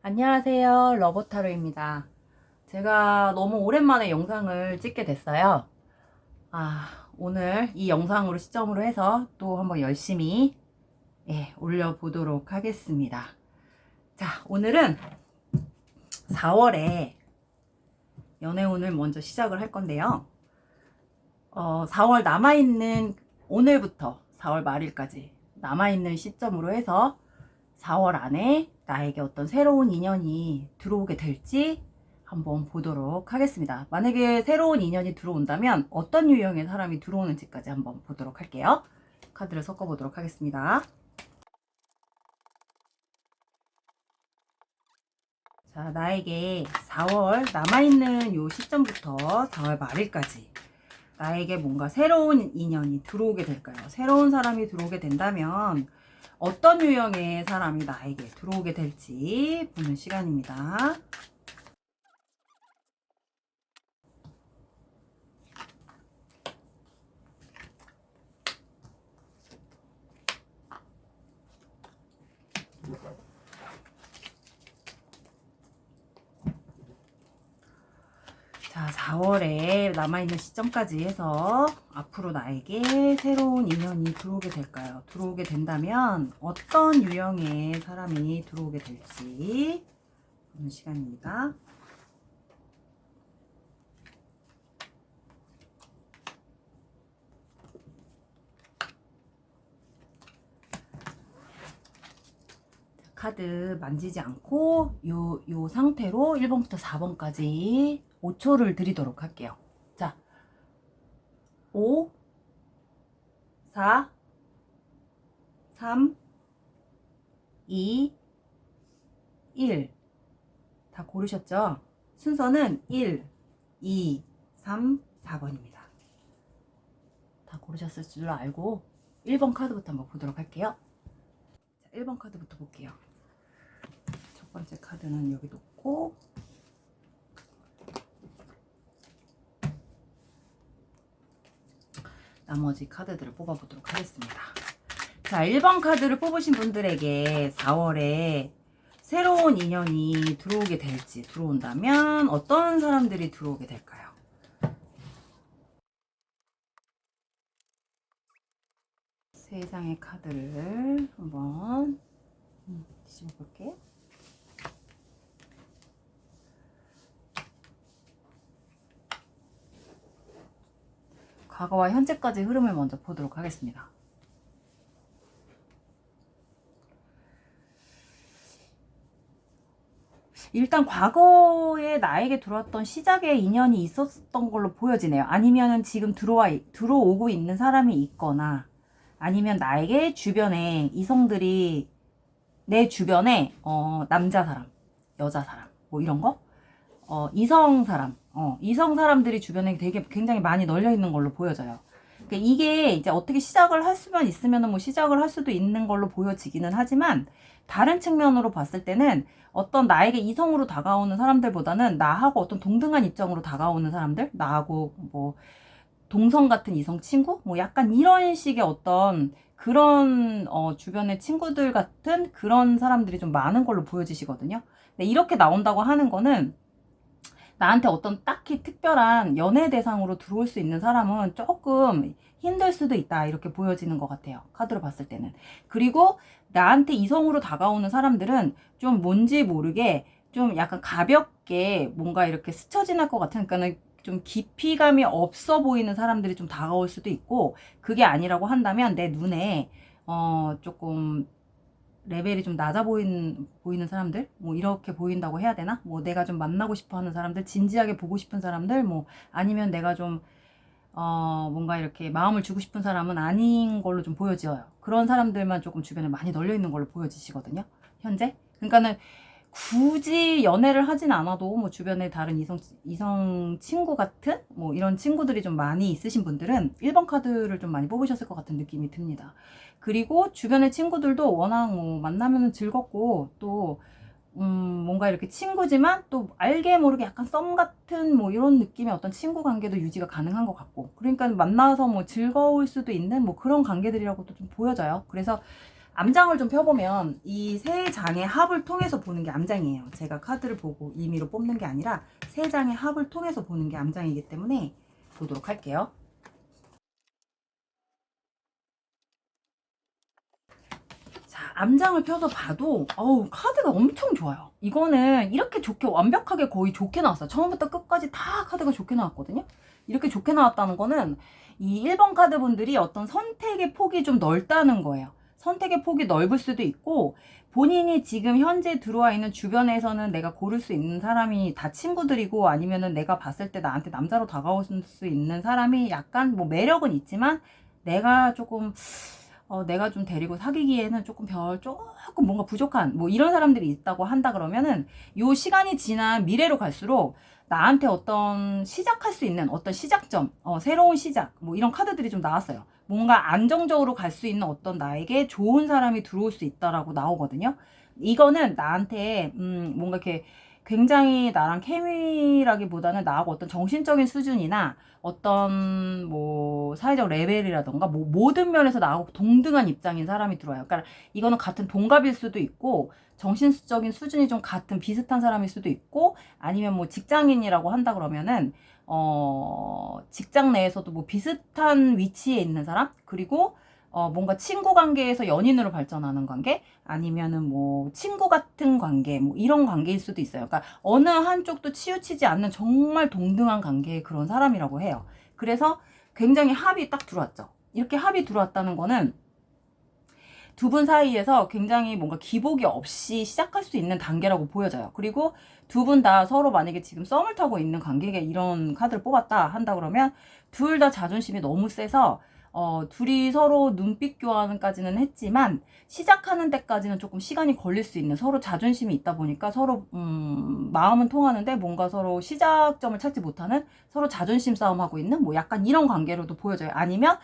안녕하세요. 러버타로입니다. 제가 너무 오랜만에 영상을 찍게 됐어요. 오늘 이 영상으로 시점으로 해서 또 한번 열심히 올려보도록 하겠습니다. 자, 오늘은 4월에 연애운을 먼저 시작을 할 건데요. 4월 남아있는 오늘부터 4월 말일까지 남아있는 시점으로 해서 4월 안에 나에게 어떤 새로운 인연이 들어오게 될지 한번 보도록 하겠습니다. 만약에 새로운 인연이 들어온다면 어떤 유형의 사람이 들어오는지까지 한번 보도록 할게요. 카드를 섞어 보도록 하겠습니다. 자, 나에게 4월 남아있는 요 시점부터 4월 말일까지 나에게 뭔가 새로운 인연이 들어오게 될까요? 새로운 사람이 들어오게 된다면 어떤 유형의 사람이 나에게 들어오게 될지 보는 시간입니다. 자, 4월에 남아있는 시점까지 해서 앞으로 나에게 새로운 인연이 들어오게 될까요? 들어오게 된다면 어떤 유형의 사람이 들어오게 될지 보는 시간입니다. 카드 만지지 않고 요 상태로 1번부터 4번까지 5초를 드리도록 할게요. 자, 5, 4, 3, 2, 1. 다 고르셨죠? 순서는 1, 2, 3, 4번입니다. 다 고르셨을 줄로 알고 1번 카드부터 한번 보도록 할게요. 자, 1번 카드부터 볼게요. 첫 번째 카드는 여기 놓고 나머지 카드들을 뽑아보도록 하겠습니다. 자, 1번 카드를 뽑으신 분들에게 4월에 새로운 인연이 들어오게 될지, 들어온다면 어떤 사람들이 들어오게 될까요? 세 장의 카드를 한번 뒤집어 볼게요. 과거와 현재까지 흐름을 먼저 보도록 하겠습니다. 일단 과거에 나에게 들어왔던 시작의 인연이 있었던 걸로 보여지네요. 아니면은 지금 들어오고 있는 사람이 있거나 아니면 나에게 주변에 이성들이 내 주변에 남자 사람, 여자 사람 뭐 이런 거 이성 사람들이 주변에 되게 굉장히 많이 널려 있는 걸로 보여져요. 그러니까 이게 이제 어떻게 시작을 할 수만 있으면은 뭐 시작을 할 수도 있는 걸로 보여지기는 하지만 다른 측면으로 봤을 때는 어떤 나에게 이성으로 다가오는 사람들보다는 나하고 어떤 동등한 입장으로 다가오는 사람들, 나하고 뭐 동성 같은 이성 친구, 뭐 약간 이런 식의 어떤 그런 주변의 친구들 같은 그런 사람들이 좀 많은 걸로 보여지시거든요. 근데 이렇게 나온다고 하는 거는 나한테 어떤 딱히 특별한 연애 대상으로 들어올 수 있는 사람은 조금 힘들 수도 있다 이렇게 보여지는 것 같아요. 카드로 봤을 때는. 그리고 나한테 이성으로 다가오는 사람들은 좀 뭔지 모르게 좀 약간 가볍게 뭔가 이렇게 스쳐 지날 것 같은, 그러니까는 좀 깊이감이 없어 보이는 사람들이 좀 다가올 수도 있고, 그게 아니라고 한다면 내 눈에 조금 레벨이 좀 낮아 보이는 사람들, 뭐 이렇게 보인다고 해야 되나? 뭐 내가 좀 만나고 싶어 하는 사람들, 진지하게 보고 싶은 사람들, 뭐 아니면 내가 좀 뭔가 이렇게 마음을 주고 싶은 사람은 아닌 걸로 좀 보여져요. 그런 사람들만 조금 주변에 많이 널려 있는 걸로 보여지시거든요, 현재. 그러니까는 굳이 연애를 하진 않아도 뭐 주변에 다른 이성 친구 같은 뭐 이런 친구들이 좀 많이 있으신 분들은 1번 카드를 좀 많이 뽑으셨을 것 같은 느낌이 듭니다. 그리고 주변의 친구들도 워낙 뭐 만나면 즐겁고 또 뭔가 이렇게 친구지만 또 알게 모르게 약간 썸 같은 뭐 이런 느낌의 어떤 친구 관계도 유지가 가능한 것 같고, 그러니까 만나서 뭐 즐거울 수도 있는 뭐 그런 관계들이라고도 좀 보여져요. 그래서 암장을 좀 펴보면 이 세 장의 합을 통해서 보는 게 암장이에요. 제가 카드를 보고 임의로 뽑는 게 아니라 세 장의 합을 통해서 보는 게 암장이기 때문에 보도록 할게요. 자, 암장을 펴서 봐도 카드가 엄청 좋아요. 이거는 이렇게 좋게 완벽하게 거의 좋게 나왔어요. 처음부터 끝까지 다 카드가 좋게 나왔거든요. 이렇게 좋게 나왔다는 거는 이 1번 카드 분들이 어떤 선택의 폭이 좀 넓다는 거예요. 선택의 폭이 넓을 수도 있고 본인이 지금 현재 들어와 있는 주변에서는 내가 고를 수 있는 사람이 다 친구들이고 아니면은 내가 봤을 때 나한테 남자로 다가올 수 있는 사람이 약간 뭐 매력은 있지만 내가 조금 내가 좀 데리고 사귀기에는 조금 조금 뭔가 부족한 뭐 이런 사람들이 있다고 한다 그러면은 요 시간이 지난 미래로 갈수록 나한테 어떤 시작할 수 있는 어떤 시작점, 새로운 시작 뭐 이런 카드들이 좀 나왔어요. 뭔가 안정적으로 갈 수 있는 어떤 나에게 좋은 사람이 들어올 수 있다라고 나오거든요. 이거는 나한테 뭔가 이렇게 굉장히 나랑 케미라기보다는 나하고 어떤 정신적인 수준이나 어떤 뭐 사회적 레벨이라던가 뭐 모든 면에서 나하고 동등한 입장인 사람이 들어와요. 그러니까 이거는 같은 동갑일 수도 있고 정신적인 수준이 좀 같은 비슷한 사람일 수도 있고 아니면 뭐 직장인이라고 한다 그러면은 직장 내에서도 뭐 비슷한 위치에 있는 사람 그리고 뭔가 친구 관계에서 연인으로 발전하는 관계 아니면은 뭐 친구 같은 관계 뭐 이런 관계일 수도 있어요. 그러니까 어느 한쪽도 치우치지 않는 정말 동등한 관계의 그런 사람이라고 해요. 그래서 굉장히 합이 딱 들어왔죠. 이렇게 합이 들어왔다는 거는 두 분 사이에서 굉장히 뭔가 기복이 없이 시작할 수 있는 단계라고 보여져요. 그리고 두 분 다 서로 만약에 지금 썸을 타고 있는 관계에 이런 카드를 뽑았다 한다 그러면 둘 다 자존심이 너무 세서 둘이 서로 눈빛 교환까지는 했지만 시작하는 데까지는 조금 시간이 걸릴 수 있는 서로 자존심이 있다 보니까 서로 마음은 통하는데 뭔가 서로 시작점을 찾지 못하는 서로 자존심 싸움하고 있는 뭐 약간 이런 관계로도 보여져요. 아니면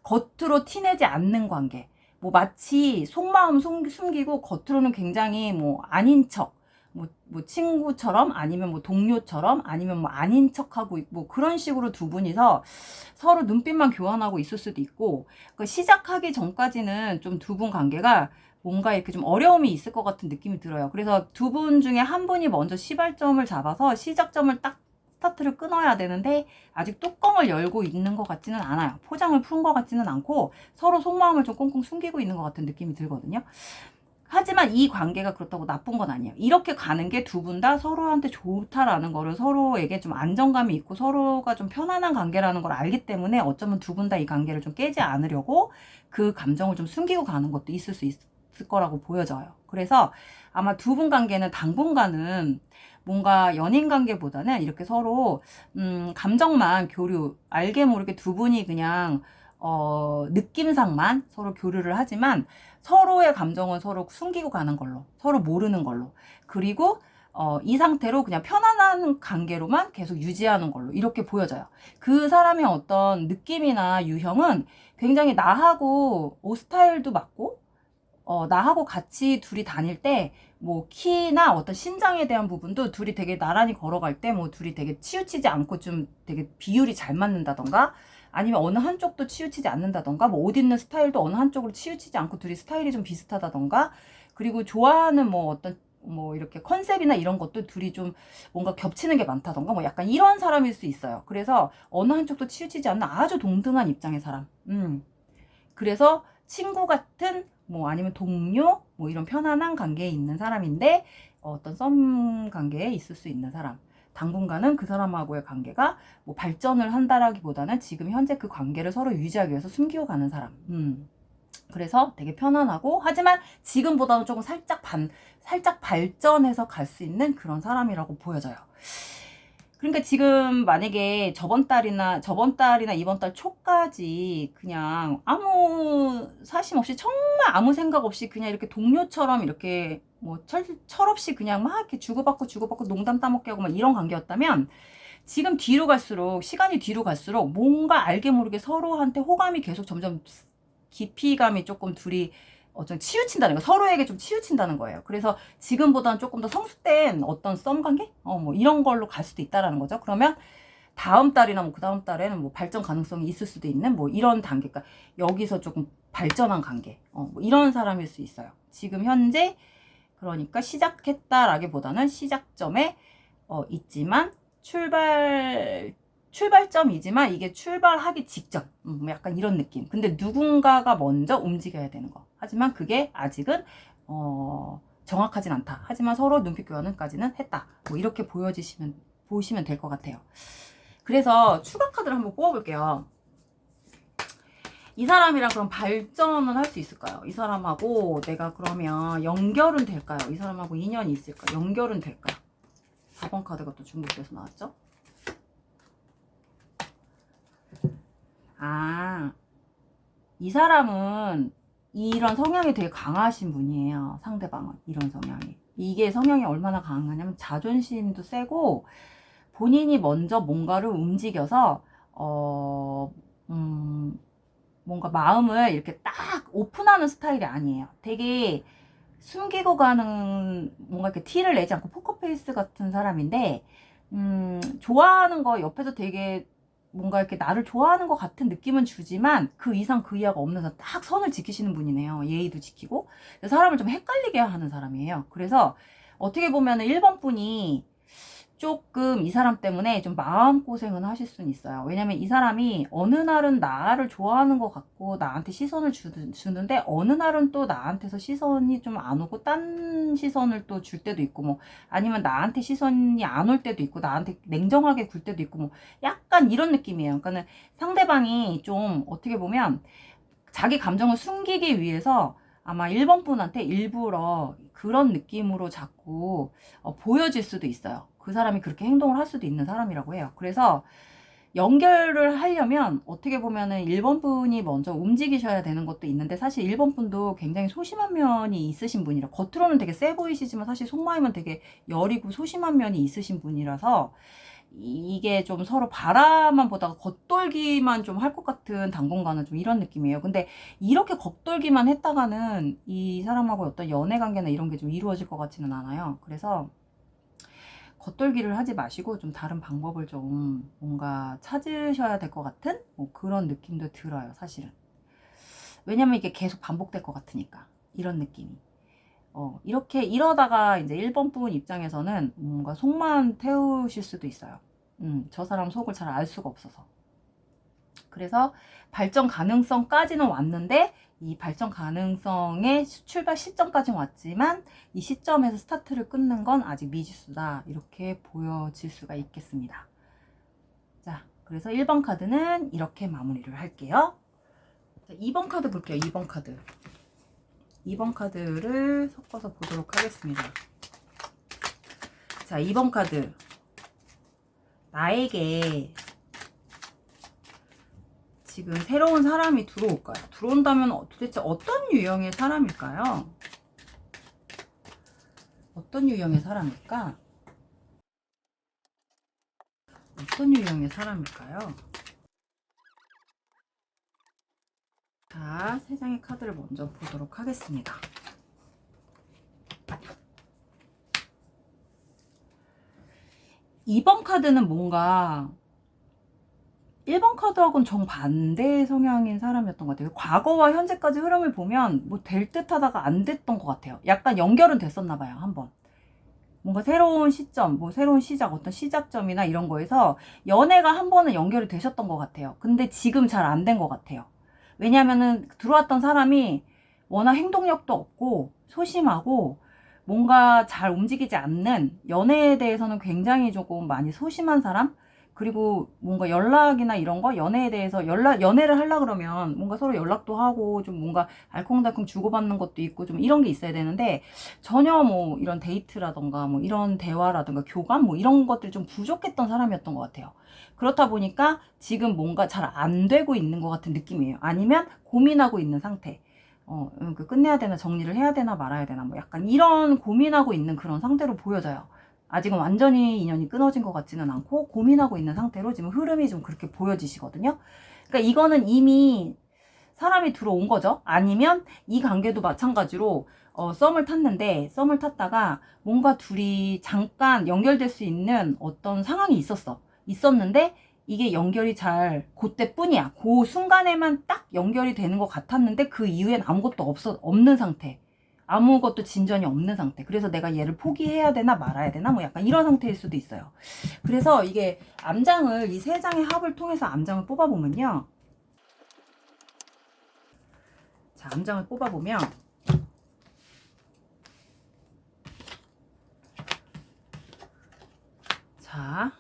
겉으로 티내지 않는 관계. 뭐 마치 속마음 숨기고 겉으로는 굉장히 뭐 아닌 척, 뭐 친구처럼 아니면 뭐 동료처럼 아니면 뭐 아닌 척하고 뭐 그런 식으로 두 분이서 서로 눈빛만 교환하고 있을 수도 있고 그 시작하기 전까지는 좀 두 분 관계가 뭔가 이렇게 좀 어려움이 있을 것 같은 느낌이 들어요. 그래서 두 분 중에 한 분이 먼저 시발점을 잡아서 시작점을 딱 스타트를 끊어야 되는데 아직 뚜껑을 열고 있는 것 같지는 않아요. 포장을 푼 것 같지는 않고 서로 속마음을 좀 꽁꽁 숨기고 있는 것 같은 느낌이 들거든요. 하지만 이 관계가 그렇다고 나쁜 건 아니에요. 이렇게 가는 게 두 분 다 서로한테 좋다라는 거를 서로에게 좀 안정감이 있고 서로가 좀 편안한 관계라는 걸 알기 때문에 어쩌면 두 분 다 이 관계를 좀 깨지 않으려고 그 감정을 좀 숨기고 가는 것도 있을 수 있을 거라고 보여져요. 그래서 아마 두 분 관계는 당분간은 뭔가 연인 관계보다는 이렇게 서로 감정만 교류 알게 모르게 두 분이 그냥 느낌상만 서로 교류를 하지만 서로의 감정은 서로 숨기고 가는 걸로 서로 모르는 걸로 그리고 이 상태로 그냥 편안한 관계로만 계속 유지하는 걸로 이렇게 보여져요. 그 사람의 어떤 느낌이나 유형은 굉장히 나하고 옷 스타일도 맞고 나하고 같이 둘이 다닐 때, 뭐, 키나 어떤 신장에 대한 부분도 둘이 되게 나란히 걸어갈 때, 뭐, 둘이 되게 치우치지 않고 좀 되게 비율이 잘 맞는다던가, 아니면 어느 한쪽도 치우치지 않는다던가, 뭐, 옷 입는 스타일도 어느 한쪽으로 치우치지 않고 둘이 스타일이 좀 비슷하다던가, 그리고 좋아하는 뭐 어떤, 뭐, 이렇게 컨셉이나 이런 것도 둘이 좀 뭔가 겹치는 게 많다던가, 뭐, 약간 이런 사람일 수 있어요. 그래서 어느 한쪽도 치우치지 않는 아주 동등한 입장의 사람. 그래서 친구 같은 뭐 아니면 동료 뭐 이런 편안한 관계에 있는 사람인데 어떤 썸 관계에 있을 수 있는 사람 당분간은 그 사람하고의 관계가 뭐 발전을 한다라기보다는 지금 현재 그 관계를 서로 유지하기 위해서 숨기고 가는 사람 그래서 되게 편안하고 하지만 지금보다는 조금 살짝 발전해서 갈 수 있는 그런 사람이라고 보여져요. 그러니까 지금 만약에 저번 달이나 이번 달 초까지 그냥 아무 사심 없이 정말 아무 생각 없이 그냥 이렇게 동료처럼 이렇게 뭐 철없이 그냥 막 이렇게 주고받고 농담 따먹게 하고 막 이런 관계였다면 지금 시간이 뒤로 갈수록 뭔가 알게 모르게 서로한테 호감이 계속 점점 깊이감이 조금 둘이 좀 치우친다는 거 서로에게 좀 치우친다는 거예요. 그래서 지금보다는 조금 더 성숙된 어떤 썸 관계? 뭐 이런 걸로 갈 수도 있다라는 거죠. 그러면 다음 달이나 뭐 그 다음 달에는 뭐 발전 가능성이 있을 수도 있는 뭐 이런 단계가 여기서 조금 발전한 관계. 뭐 이런 사람일 수 있어요. 지금 현재 그러니까 시작했다라기보다는 시작점에 있지만 출발점이지만 이게 출발하기 직전. 약간 이런 느낌. 근데 누군가가 먼저 움직여야 되는 거. 하지만 그게 아직은 정확하진 않다. 하지만 서로 눈빛 교환은까지는 했다. 뭐 이렇게 보시면 될 것 같아요. 그래서 추가 카드를 한번 뽑아볼게요. 이 사람이랑 그럼 발전은 할 수 있을까요? 이 사람하고 내가 그러면 연결은 될까요? 이 사람하고 인연이 있을까요? 연결은 될까요? 4번 카드가 또 중복돼서 나왔죠? 이 사람은 이런 성향이 되게 강하신 분이에요. 상대방은. 이런 성향이. 이게 성향이 얼마나 강하냐면 자존심도 세고 본인이 먼저 뭔가를 움직여서 뭔가 마음을 이렇게 딱 오픈하는 스타일이 아니에요. 되게 숨기고 가는 뭔가 이렇게 티를 내지 않고 포커페이스 같은 사람인데 좋아하는 거 옆에서 되게 뭔가 이렇게 나를 좋아하는 것 같은 느낌은 주지만 그 이상 그 이하가 없는 딱 선을 지키시는 분이네요. 예의도 지키고 사람을 좀 헷갈리게 하는 사람이에요. 그래서 어떻게 보면은 1번 분이 조금 이 사람 때문에 좀 마음고생은 하실 수는 있어요. 왜냐면 이 사람이 어느 날은 나를 좋아하는 것 같고 나한테 시선을 주는데 어느 날은 또 나한테서 시선이 좀 안 오고 딴 시선을 또 줄 때도 있고 뭐 아니면 나한테 시선이 안 올 때도 있고 나한테 냉정하게 굴 때도 있고 뭐 약간 이런 느낌이에요. 그러니까는 상대방이 좀 어떻게 보면 자기 감정을 숨기기 위해서 아마 1번 분한테 일부러 그런 느낌으로 자꾸 보여질 수도 있어요. 그 사람이 그렇게 행동을 할 수도 있는 사람이라고 해요. 그래서 연결을 하려면 어떻게 보면은 1번 분이 먼저 움직이셔야 되는 것도 있는데 사실 1번 분도 굉장히 소심한 면이 있으신 분이라 겉으로는 되게 세 보이시지만 사실 속마음은 되게 여리고 소심한 면이 있으신 분이라서 이게 좀 서로 바라만 보다가 겉돌기만 좀 할 것 같은 당분간은 좀 이런 느낌이에요. 근데 이렇게 겉돌기만 했다가는 이 사람하고 어떤 연애 관계나 이런 게 좀 이루어질 것 같지는 않아요. 그래서 겉돌기를 하지 마시고 좀 다른 방법을 좀 뭔가 찾으셔야 될 것 같은 뭐 그런 느낌도 들어요, 사실은. 왜냐면 이게 계속 반복될 것 같으니까. 이런 느낌이. 이렇게 이러다가 이제 1번 분 입장에서는 뭔가 속만 태우실 수도 있어요. 저 사람 속을 잘 알 수가 없어서. 그래서 발전 가능성까지는 왔는데 이 발전 가능성의 출발 시점까지는 왔지만 이 시점에서 스타트를 끊는 건 아직 미지수다. 이렇게 보여질 수가 있겠습니다. 자, 그래서 1번 카드는 이렇게 마무리를 할게요. 자, 2번 카드 볼게요. 2번 카드. 2번 카드를 섞어서 보도록 하겠습니다. 자, 2번 카드. 나에게 지금 새로운 사람이 들어올까요? 들어온다면 도대체 어떤 유형의 사람일까요? 어떤 유형의 사람일까? 어떤 유형의 사람일까요? 자, 3장의 카드를 먼저 보도록 하겠습니다. 2번 카드는 뭔가 1번 카드하고는 정반대의 성향인 사람이었던 것 같아요. 과거와 현재까지 흐름을 보면 뭐 될 듯 하다가 안 됐던 것 같아요. 약간 연결은 됐었나 봐요, 한번. 뭔가 새로운 시점, 뭐 새로운 시작, 어떤 시작점이나 이런 거에서 연애가 한 번은 연결이 되셨던 것 같아요. 근데 지금 잘 안 된 것 같아요. 왜냐면은 들어왔던 사람이 워낙 행동력도 없고 소심하고 뭔가 잘 움직이지 않는, 연애에 대해서는 굉장히 조금 많이 소심한 사람? 그리고 뭔가 연락이나 이런 거, 연애에 대해서 연애를 하려 그러면 뭔가 서로 연락도 하고 좀 뭔가 알콩달콩 주고받는 것도 있고 좀 이런 게 있어야 되는데 전혀 뭐 이런 데이트라던가 뭐 이런 대화라던가 교감 뭐 이런 것들이 좀 부족했던 사람이었던 것 같아요. 그렇다 보니까 지금 뭔가 잘 안 되고 있는 것 같은 느낌이에요. 아니면 고민하고 있는 상태. 끝내야 되나, 정리를 해야 되나 말아야 되나, 뭐 약간 이런 고민하고 있는 그런 상태로 보여져요. 아직은 완전히 인연이 끊어진 것 같지는 않고 고민하고 있는 상태로 지금 흐름이 좀 그렇게 보여지시거든요. 그러니까 이거는 이미 사람이 들어온 거죠. 아니면 이 관계도 마찬가지로 썸을 탔는데 썸을 탔다가 뭔가 둘이 잠깐 연결될 수 있는 어떤 상황이 있었는데 이게 연결이 잘 그때뿐이야. 그 순간에만 딱 연결이 되는 것 같았는데 그 이후엔 아무것도 없는 상태. 아무것도 진전이 없는 상태. 그래서 내가 얘를 포기해야 되나 말아야 되나 뭐 약간 이런 상태일 수도 있어요. 그래서 이게 암장을 이 세 장의 합을 통해서 암장을 뽑아보면요. 자, 암장을 뽑아보면 자,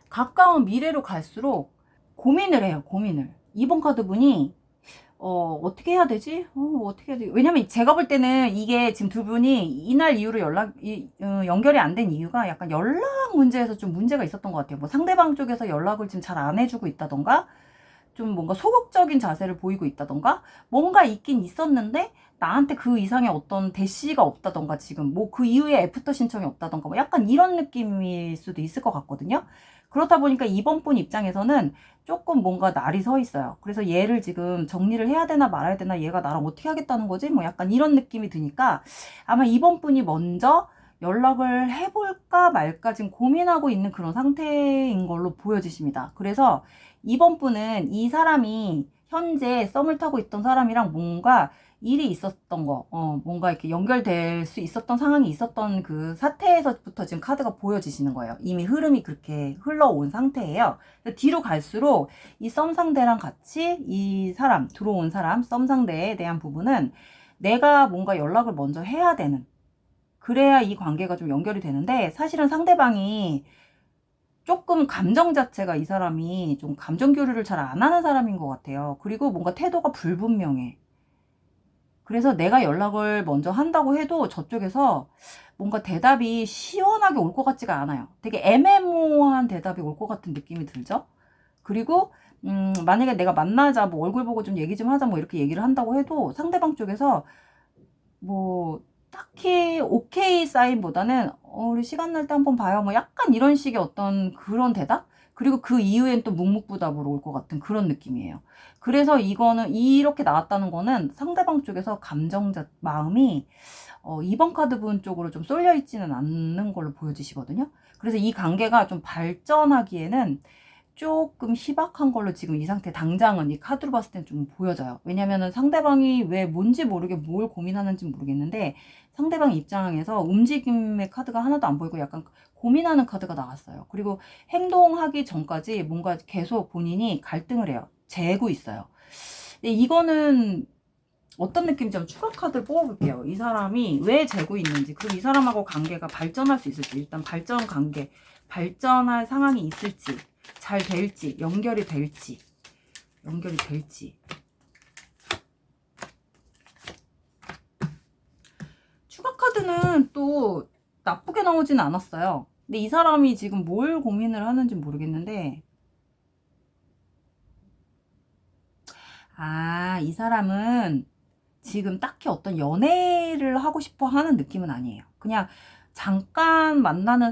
가까운 미래로 갈수록 고민을 해요. 고민을. 2번 카드분이 어떻게 해야 되지? 어떻게 해야 되지? 왜냐면 제가 볼 때는 이게 지금 두 분이 이날 이후로 연결이 안 된 이유가 약간 연락 문제에서 좀 문제가 있었던 것 같아요. 뭐 상대방 쪽에서 연락을 지금 잘 안 해주고 있다던가, 좀 뭔가 소극적인 자세를 보이고 있다던가, 뭔가 있긴 있었는데 나한테 그 이상의 어떤 대시가 없다던가, 지금 뭐 그 이후에 애프터 신청이 없다던가, 뭐 약간 이런 느낌일 수도 있을 것 같거든요. 그렇다 보니까 이번 분 입장에서는 조금 뭔가 날이 서 있어요. 그래서 얘를 지금 정리를 해야 되나 말아야 되나, 얘가 나랑 어떻게 하겠다는 거지? 뭐 약간 이런 느낌이 드니까 아마 이번 분이 먼저 연락을 해볼까 말까 지금 고민하고 있는 그런 상태인 걸로 보여지십니다. 그래서 이번 분은 이 사람이 현재 썸을 타고 있던 사람이랑 뭔가 일이 있었던 거, 뭔가 이렇게 연결될 수 있었던 상황이 있었던 그 사태에서부터 지금 카드가 보여지시는 거예요. 이미 흐름이 그렇게 흘러온 상태예요. 뒤로 갈수록 이 썸 상대랑 같이 이 사람, 들어온 사람, 썸 상대에 대한 부분은 내가 뭔가 연락을 먼저 해야 되는, 그래야 이 관계가 좀 연결이 되는데, 사실은 상대방이 조금 감정 자체가, 이 사람이 좀 감정 교류를 잘 안 하는 사람인 것 같아요. 그리고 뭔가 태도가 불분명해. 그래서 내가 연락을 먼저 한다고 해도 저쪽에서 뭔가 대답이 시원하게 올 것 같지가 않아요. 되게 애매모호한 대답이 올 것 같은 느낌이 들죠? 그리고 만약에 내가 만나자, 뭐 얼굴 보고 좀 얘기 좀 하자, 뭐 이렇게 얘기를 한다고 해도 상대방 쪽에서 뭐 딱히 오케이 사인보다는 우리 시간 날 때 한번 봐요, 뭐 약간 이런 식의 어떤 그런 대답? 그리고 그 이후엔 또 묵묵부답으로 올 것 같은 그런 느낌이에요. 그래서 이거는 이렇게 나왔다는 거는 상대방 쪽에서 마음이 2번 카드 분 쪽으로 좀 쏠려 있지는 않는 걸로 보여지시거든요. 그래서 이 관계가 좀 발전하기에는 조금 희박한 걸로 지금 이 상태 당장은 이 카드로 봤을 땐 좀 보여져요. 왜냐면은 상대방이 왜 뭔지 모르게 뭘 고민하는지 모르겠는데, 상대방 입장에서 움직임의 카드가 하나도 안 보이고 약간 고민하는 카드가 나왔어요. 그리고 행동하기 전까지 뭔가 계속 본인이 갈등을 해요. 재고 있어요. 근데 이거는 어떤 느낌인지 한번 추가 카드를 뽑아볼게요. 이 사람이 왜 재고 있는지, 그리고 이 사람하고 관계가 발전할 수 있을지, 일단 발전 관계, 발전할 상황이 있을지, 잘 될지, 연결이 될지. 추가 카드는 또 나쁘게 나오진 않았어요. 근데 이 사람이 지금 뭘 고민을 하는지 모르겠는데, 이 사람은 지금 딱히 어떤 연애를 하고 싶어 하는 느낌은 아니에요. 그냥 잠깐 만나는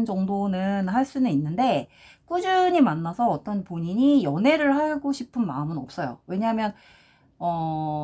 정도는 할 수는 있는데, 꾸준히 만나서 어떤 본인이 연애를 하고 싶은 마음은 없어요. 왜냐하면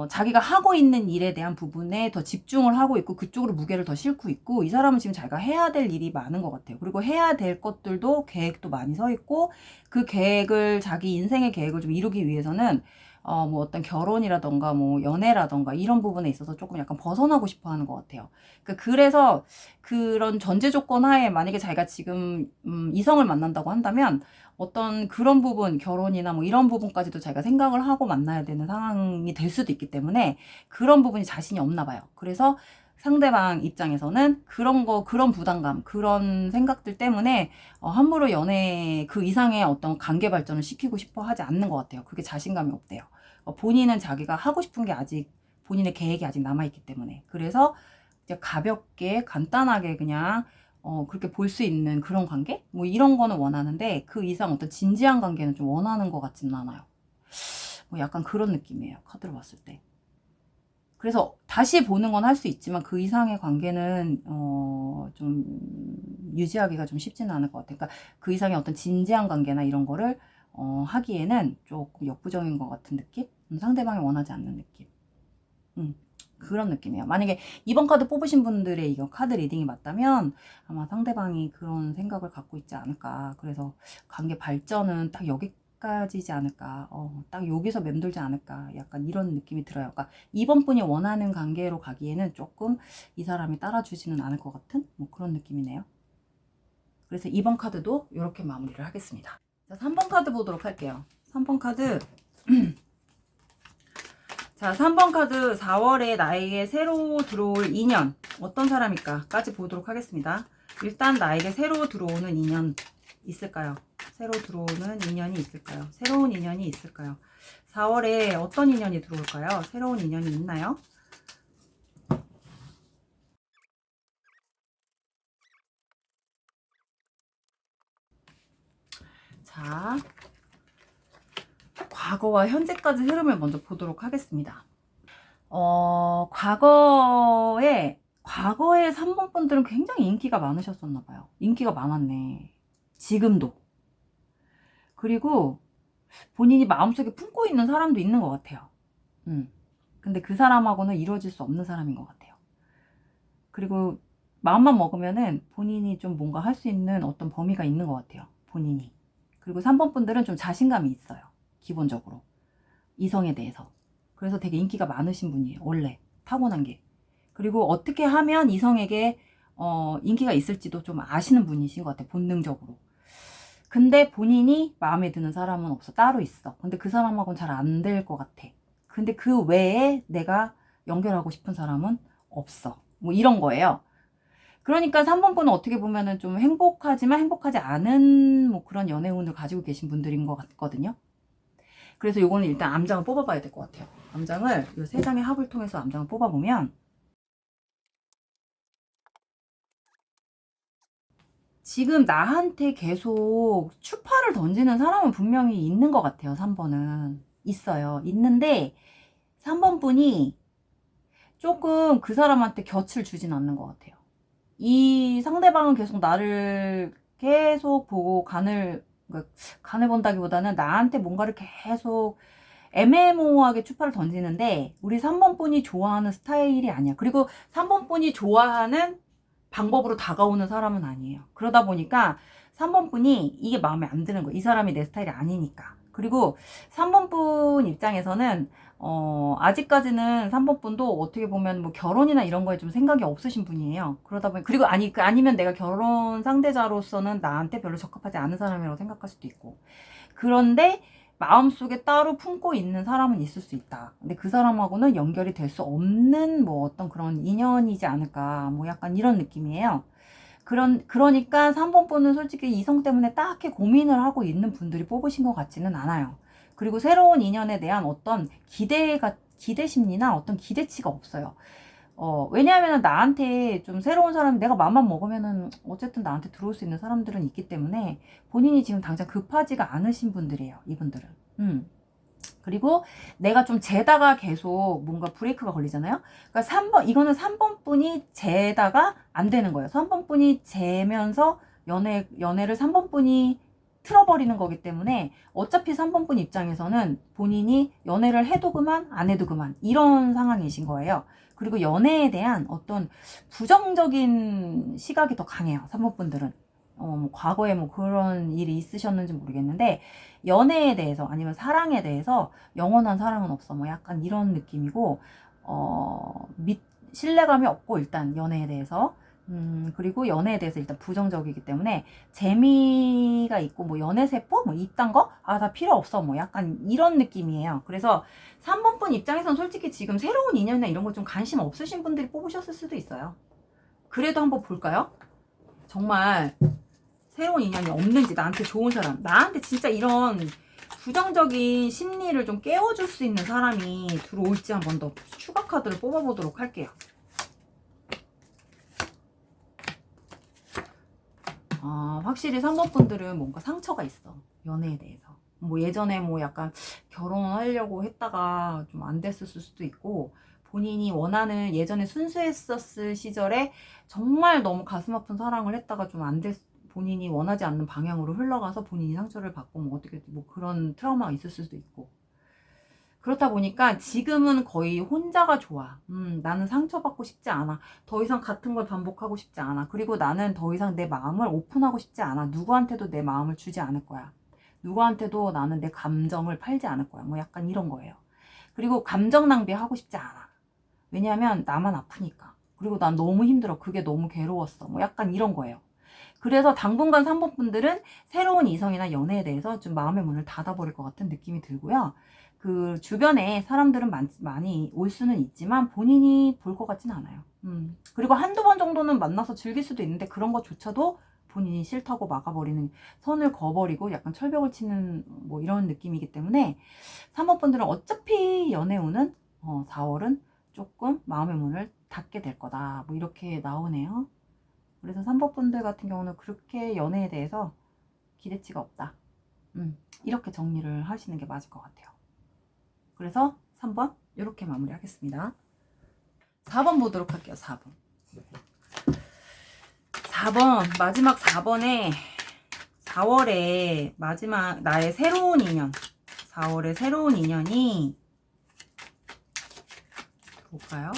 자기가 하고 있는 일에 대한 부분에 더 집중을 하고 있고, 그쪽으로 무게를 더 싣고 있고, 이 사람은 지금 자기가 해야 될 일이 많은 것 같아요. 그리고 해야 될 것들도 계획도 많이 서 있고, 그 계획을, 자기 인생의 계획을 좀 이루기 위해서는 뭐 어떤 결혼이라던가 뭐 연애라던가 이런 부분에 있어서 조금 약간 벗어나고 싶어 하는 것 같아요. 그래서 그런 전제 조건 하에 만약에 자기가 지금 이성을 만난다고 한다면 어떤 그런 부분, 결혼이나 뭐 이런 부분까지도 자기가 생각을 하고 만나야 되는 상황이 될 수도 있기 때문에 그런 부분이 자신이 없나 봐요. 그래서 상대방 입장에서는 그런 부담감, 그런 생각들 때문에 함부로 연애 그 이상의 어떤 관계 발전을 시키고 싶어 하지 않는 것 같아요. 그게 자신감이 없대요. 본인은 자기가 하고 싶은 게 아직, 본인의 계획이 아직 남아있기 때문에. 그래서 이제 가볍게, 간단하게 그냥 그렇게 볼 수 있는 그런 관계? 뭐 이런 거는 원하는데, 그 이상 어떤 진지한 관계는 좀 원하는 것 같지는 않아요. 뭐 약간 그런 느낌이에요. 카드로 봤을 때. 그래서 다시 보는 건 할 수 있지만 그 이상의 관계는 좀 유지하기가 좀 쉽지는 않을 것 같아요. 그러니까 그 이상의 어떤 진지한 관계나 이런 거를 하기에는 조금 역부정인 것 같은 느낌? 상대방이 원하지 않는 느낌. 그런 느낌이에요. 만약에 이번 카드 뽑으신 분들의 이거 카드 리딩이 맞다면 아마 상대방이 그런 생각을 갖고 있지 않을까. 그래서 관계 발전은 딱 여기까지지 않을까. 딱 여기서 맴돌지 않을까. 약간 이런 느낌이 들어요. 그러니까 이번 분이 원하는 관계로 가기에는 조금 이 사람이 따라주지는 않을 것 같은 뭐 그런 느낌이네요. 그래서 이번 카드도 이렇게 마무리를 하겠습니다. 자, 3번 카드 보도록 할게요. 3번 카드 자, 3번 카드 4월에 나에게 새로 들어올 인연 어떤 사람일까 까지 보도록 하겠습니다. 일단 나에게 새로 들어오는 인연 있을까요? 새로 들어오는 인연이 있을까요? 새로운 인연이 있을까요? 4월에 어떤 인연이 들어올까요? 새로운 인연이 있나요? 자, 과거와 현재까지 흐름을 먼저 보도록 하겠습니다. 과거에 3번 분들은 굉장히 인기가 많으셨었나 봐요. 인기가 많았네. 지금도. 그리고 본인이 마음속에 품고 있는 사람도 있는 것 같아요. 근데 그 사람하고는 이루어질 수 없는 사람인 것 같아요. 그리고 마음만 먹으면은 본인이 좀 뭔가 할 수 있는 어떤 범위가 있는 것 같아요. 본인이. 그리고 3번 분들은 좀 자신감이 있어요. 기본적으로. 이성에 대해서. 그래서 되게 인기가 많으신 분이에요. 원래. 타고난 게. 그리고 어떻게 하면 이성에게 인기가 있을지도 좀 아시는 분이신 것 같아요. 본능적으로. 근데 본인이 마음에 드는 사람은 없어. 따로 있어. 근데 그 사람하고는 잘 안 될 것 같아. 근데 그 외에 내가 연결하고 싶은 사람은 없어. 뭐 이런 거예요. 그러니까 3번 분은 어떻게 보면은 좀 행복하지만 행복하지 않은 뭐 그런 연애운을 가지고 계신 분들인 것 같거든요. 그래서 요거는 일단 암장을 뽑아봐야 될 것 같아요. 암장을 이 세 장의 합을 통해서 암장을 뽑아보면 지금 나한테 계속 추파를 던지는 사람은 분명히 있는 것 같아요. 3번은 있어요. 있는데 3번 분이 조금 그 사람한테 곁을 주진 않는 것 같아요. 이 상대방은 계속 나를 계속 보고 그러니까 간을 본다기보다는 나한테 뭔가를 계속 애매모호하게 추파를 던지는데 우리 3번 분이 좋아하는 스타일이 아니야. 그리고 3번 분이 좋아하는 방법으로 다가오는 사람은 아니에요. 그러다 보니까 3번 분이 이게 마음에 안 드는 거예요. 이 사람이 내 스타일이 아니니까. 그리고 3번 분 입장에서는 아직까지는 3번 분도 어떻게 보면 뭐 결혼이나 이런 거에 좀 생각이 없으신 분이에요. 그러다 보니 그리고 아니면 내가 결혼 상대자로서는 나한테 별로 적합하지 않은 사람이라고 생각할 수도 있고. 그런데 마음속에 따로 품고 있는 사람은 있을 수 있다. 근데 그 사람하고는 연결이 될 수 없는 뭐 어떤 그런 인연이지 않을까. 뭐 약간 이런 느낌이에요. 그러니까 3번 분은 솔직히 이성 때문에 딱히 고민을 하고 있는 분들이 뽑으신 것 같지는 않아요. 그리고 새로운 인연에 대한 어떤 기대 심리나 어떤 기대치가 없어요. 왜냐하면 나한테 좀 새로운 사람이 내가 마음만 먹으면은 어쨌든 나한테 들어올 수 있는 사람들은 있기 때문에 본인이 지금 당장 급하지가 않으신 분들이에요. 이분들은. 그리고 내가 좀 재다가 계속 뭔가 브레이크가 걸리잖아요. 그러니까 3번, 이거는 3번 분이 재다가 안 되는 거예요. 3번 분이 재면서 연애를 3번 분이 틀어버리는 거기 때문에 어차피 3번 분 입장에서는 본인이 연애를 해도 그만, 안 해도 그만, 이런 상황이신 거예요. 그리고 연애에 대한 어떤 부정적인 시각이 더 강해요. 3번 분들은. 뭐 과거에 뭐 그런 일이 있으셨는지 모르겠는데, 연애에 대해서 아니면 사랑에 대해서 영원한 사랑은 없어. 뭐 약간 이런 느낌이고, 신뢰감이 없고, 일단 연애에 대해서. 그리고 연애에 대해서 일단 부정적이기 때문에 재미가 있고 뭐 연애세포 뭐 이딴 거? 아, 다 필요 없어. 뭐 약간 이런 느낌이에요. 그래서 3번 분 입장에선 솔직히 지금 새로운 인연이나 이런 거 좀 관심 없으신 분들이 뽑으셨을 수도 있어요. 그래도 한번 볼까요? 정말 새로운 인연이 없는지, 나한테 좋은 사람, 나한테 진짜 이런 부정적인 심리를 좀 깨워줄 수 있는 사람이 들어올지 한 번 더 추가 카드를 뽑아보도록 할게요. 확실히 3번 분들은 뭔가 상처가 있어. 연애에 대해서. 뭐 예전에 뭐 약간 결혼하려고 했다가 좀 안 됐을 수도 있고, 본인이 원하는 예전에 순수했었을 시절에 정말 너무 가슴 아픈 사랑을 했다가 좀 안 됐, 본인이 원하지 않는 방향으로 흘러가서 본인이 상처를 받고 뭐 어떻게 뭐 그런 트라우마가 있을 수도 있고. 그렇다 보니까 지금은 거의 혼자가 좋아. 나는 상처받고 싶지 않아. 더 이상 같은 걸 반복하고 싶지 않아. 그리고 나는 더 이상 내 마음을 오픈하고 싶지 않아. 누구한테도 내 마음을 주지 않을 거야. 누구한테도 나는 내 감정을 팔지 않을 거야. 뭐 약간 이런 거예요. 그리고 감정 낭비하고 싶지 않아. 왜냐하면 나만 아프니까. 그리고 난 너무 힘들어. 그게 너무 괴로웠어. 뭐 약간 이런 거예요. 그래서 당분간 3번 분들은 새로운 이성이나 연애에 대해서 좀 마음의 문을 닫아버릴 것 같은 느낌이 들고요. 그 주변에 사람들은 많이 올 수는 있지만 본인이 볼 것 같진 않아요. 그리고 한두 번 정도는 만나서 즐길 수도 있는데 그런 것조차도 본인이 싫다고 막아버리는, 선을 그어버리고 약간 철벽을 치는 뭐 이런 느낌이기 때문에 3번 분들은 어차피 연애 운은 4월은 조금 마음의 문을 닫게 될 거다. 뭐 이렇게 나오네요. 그래서 3번 분들 같은 경우는 그렇게 연애에 대해서 기대치가 없다. 이렇게 정리를 하시는 게 맞을 것 같아요. 그래서 3번 이렇게 마무리하겠습니다. 4번 보도록 할게요. 4번. 4번 마지막 4번에 4월에 마지막 나의 새로운 인연, 4월에 새로운 인연이 볼까요?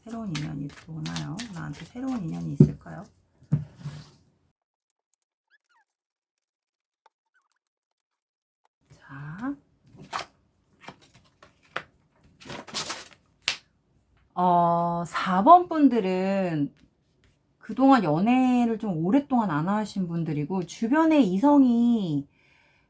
새로운 인연이 들어오나요? 나한테 새로운 인연이 있을까요? 자, 4번 분들은 그동안 연애를 좀 오랫동안 안 하신 분들이고 주변에 이성이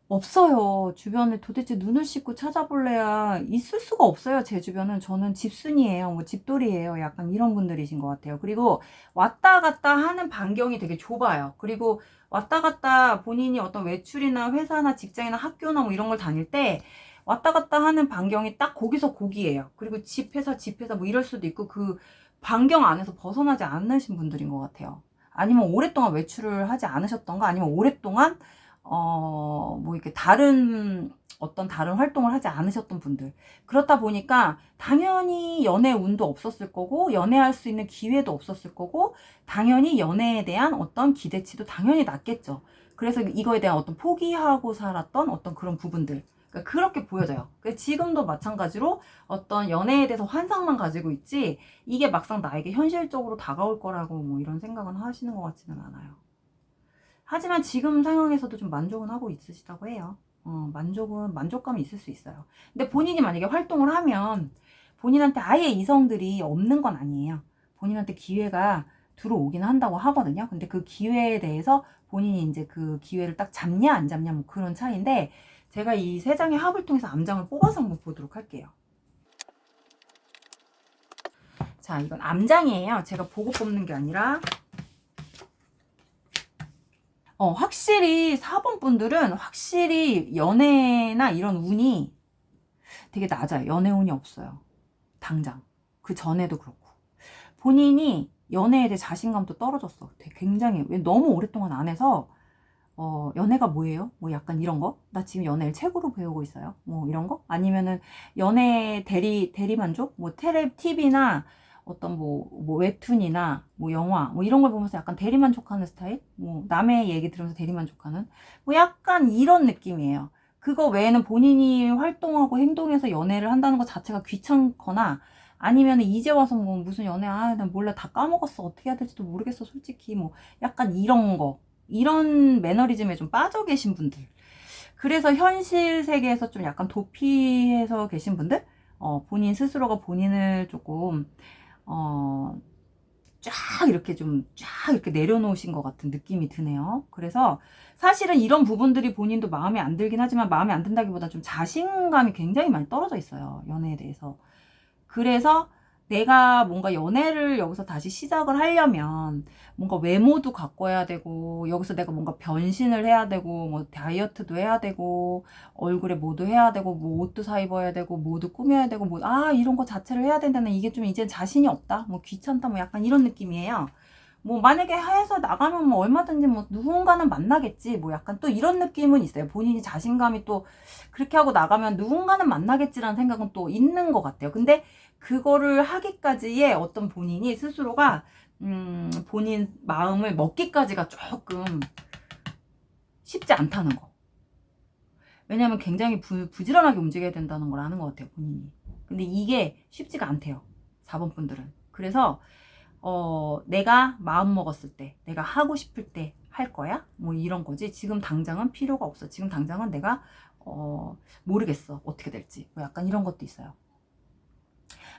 없어요. 주변에 도대체 눈을 씻고 찾아볼래야 있을 수가 없어요. 제 주변은. 저는 집순이에요. 뭐 집돌이에요. 약간 이런 분들이신 것 같아요. 그리고 왔다 갔다 하는 반경이 되게 좁아요. 그리고 왔다 갔다 본인이 어떤 외출이나 회사나 직장이나 학교나 뭐 이런 걸 다닐 때 왔다 갔다 하는 반경이 딱 거기서 거기예요. 그리고 집 회사 뭐 이럴 수도 있고 그 반경 안에서 벗어나지 않으신 분들인 것 같아요. 아니면 오랫동안 외출을 하지 않으셨던가, 아니면 오랫동안 뭐 이렇게 어떤 다른 활동을 하지 않으셨던 분들. 그렇다 보니까 당연히 연애 운도 없었을 거고, 연애할 수 있는 기회도 없었을 거고, 당연히 연애에 대한 어떤 기대치도 당연히 낮겠죠. 그래서 이거에 대한 어떤 포기하고 살았던 어떤 그런 부분들. 그러니까 그렇게 보여져요. 지금도 마찬가지로 어떤 연애에 대해서 환상만 가지고 있지, 이게 막상 나에게 현실적으로 다가올 거라고 뭐 이런 생각은 하시는 것 같지는 않아요. 하지만 지금 상황에서도 좀 만족은 하고 있으시다고 해요. 만족감이 있을 수 있어요. 근데 본인이 만약에 활동을 하면 본인한테 아예 이성들이 없는 건 아니에요. 본인한테 기회가 들어오긴 한다고 하거든요. 근데 그 기회에 대해서 본인이 이제 그 기회를 딱 잡냐 안 잡냐 뭐 그런 차이인데, 제가 이 세 장의 합을 통해서 암장을 뽑아서 한번 보도록 할게요. 자, 이건 암장이에요. 제가 보고 뽑는 게 아니라. 확실히 4번 분들은 확실히 연애나 이런 운이 되게 낮아요. 연애 운이 없어요. 당장. 그 전에도 그렇고. 본인이 연애에 대해 자신감도 떨어졌어. 굉장히. 너무 오랫동안 안 해서, 연애가 뭐예요? 뭐 약간 이런 거? 나 지금 연애를 책으로 배우고 있어요. 뭐 이런 거? 아니면은 연애 대리만족? 뭐 TV나 어떤 뭐 웹툰이나 뭐 영화 뭐 이런 걸 보면서 약간 대리만족하는 스타일? 뭐 남의 얘기 들으면서 대리만족하는? 뭐 약간 이런 느낌이에요. 그거 외에는 본인이 활동하고 행동해서 연애를 한다는 것 자체가 귀찮거나, 아니면 이제 와서 뭐 무슨 연애, 난 몰라, 다 까먹었어, 어떻게 해야 될지도 모르겠어, 솔직히, 뭐 약간 이런 거, 이런 매너리즘에 좀 빠져 계신 분들. 그래서 현실 세계에서 좀 약간 도피해서 계신 분들, 본인 스스로가 본인을 조금 쫙 이렇게 내려놓으신 것 같은 느낌이 드네요. 그래서 사실은 이런 부분들이 본인도 마음에 안 들긴 하지만, 마음에 안 든다기보다 좀 자신감이 굉장히 많이 떨어져 있어요. 연애에 대해서. 그래서 내가 뭔가 연애를 여기서 다시 시작을 하려면 뭔가 외모도 가꿔야 되고, 여기서 내가 뭔가 변신을 해야 되고, 뭐 다이어트도 해야 되고, 얼굴에 뭐도 해야 되고, 뭐 옷도 사 입어야 되고, 뭐도 꾸며야 되고, 뭐 이런 거 자체를 해야 된다는, 이게 좀 이제 자신이 없다, 뭐 귀찮다, 뭐 약간 이런 느낌이에요. 뭐 만약에 해서 나가면 뭐 얼마든지 뭐 누군가는 만나겠지, 뭐 약간 또 이런 느낌은 있어요. 본인이 자신감이 또 그렇게 하고 나가면 누군가는 만나겠지라는 생각은 또 있는 것 같아요. 근데 그거를 하기까지의 어떤 본인이 스스로가 본인 마음을 먹기까지가 조금 쉽지 않다는 거. 왜냐하면 굉장히 부지런하게 움직여야 된다는 걸 아는 것 같아요, 본인이. 근데 이게 쉽지가 않대요, 4번 분들은. 그래서 내가 마음 먹었을 때, 내가 하고 싶을 때 할 거야? 뭐 이런 거지. 지금 당장은 필요가 없어. 지금 당장은 내가 모르겠어, 어떻게 될지. 뭐 약간 이런 것도 있어요.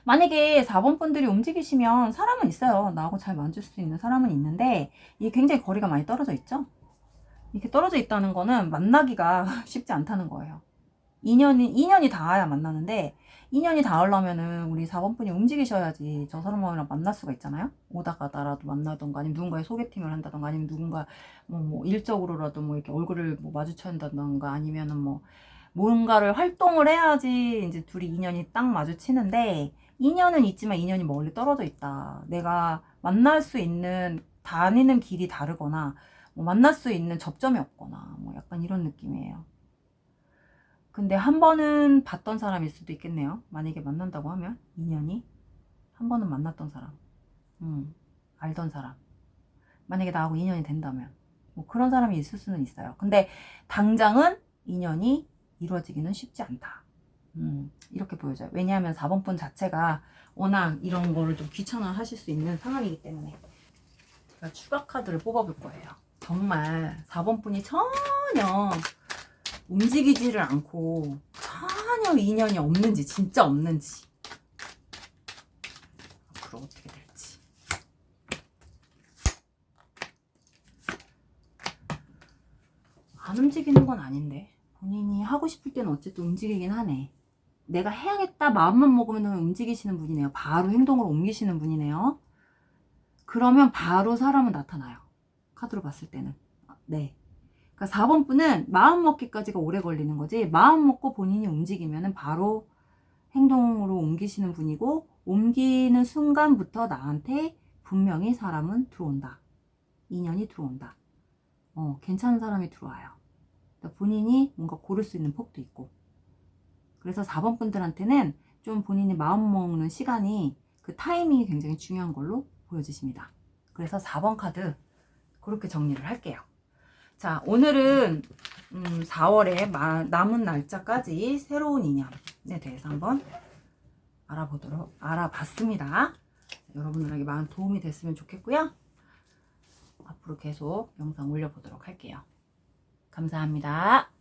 만약에 4번 분들이 움직이시면 사람은 있어요. 나하고 잘 맞을 수 있는 사람은 있는데 이게 굉장히 거리가 많이 떨어져 있죠. 이렇게 떨어져 있다는 거는 만나기가 쉽지 않다는 거예요. 인연이 닿아야 만나는데, 인연이 닿으려면은 우리 4번 분이 움직이셔야지 저 사람이랑 만날 수가 있잖아요. 오다 가다라도 만나던가, 아니면 누군가의 소개팅을 한다던가, 아니면 누군가 뭐 일적으로라도 뭐 이렇게 얼굴을 뭐 마주쳐야 한다던가, 아니면은 뭐 뭔가를 활동을 해야지 이제 둘이 인연이 딱 마주치는데, 인연은 있지만 인연이 멀리 떨어져 있다. 내가 만날 수 있는 다니는 길이 다르거나 뭐 만날 수 있는 접점이 없거나 뭐 약간 이런 느낌이에요. 근데 한 번은 봤던 사람일 수도 있겠네요. 만약에 만난다고 하면 인연이 한 번은 만났던 사람, 알던 사람, 만약에 나하고 인연이 된다면 뭐 그런 사람이 있을 수는 있어요. 근데 당장은 인연이 이루어지기는 쉽지 않다. 이렇게 보여져요. 왜냐하면 4번 분 자체가 워낙 이런 거를 좀 귀찮아 하실 수 있는 상황이기 때문에. 제가 추가 카드를 뽑아볼 거예요. 정말 4번 분이 전혀 움직이지를 않고 전혀 인연이 없는지, 진짜 없는지, 앞으로 어떻게 될지. 안 움직이는 건 아닌데, 본인이 하고 싶을 때는 어쨌든 움직이긴 하네. 내가 해야겠다 마음만 먹으면 움직이시는 분이네요. 바로 행동으로 옮기시는 분이네요. 그러면 바로 사람은 나타나요, 카드로 봤을 때는. 네. 그러니까 4번 분은 마음 먹기까지가 오래 걸리는 거지, 마음 먹고 본인이 움직이면 바로 행동으로 옮기시는 분이고, 옮기는 순간부터 나한테 분명히 사람은 들어온다. 인연이 들어온다. 괜찮은 사람이 들어와요. 그러니까 본인이 뭔가 고를 수 있는 폭도 있고. 그래서 4번 분들한테는 좀 본인이 마음 먹는 시간이, 그 타이밍이 굉장히 중요한 걸로 보여지십니다. 그래서 4번 카드 그렇게 정리를 할게요. 자, 오늘은 4월에 남은 날짜까지 새로운 인연에 대해서 한번 알아봤습니다. 여러분들에게 많은 도움이 됐으면 좋겠고요. 앞으로 계속 영상 올려보도록 할게요. 감사합니다.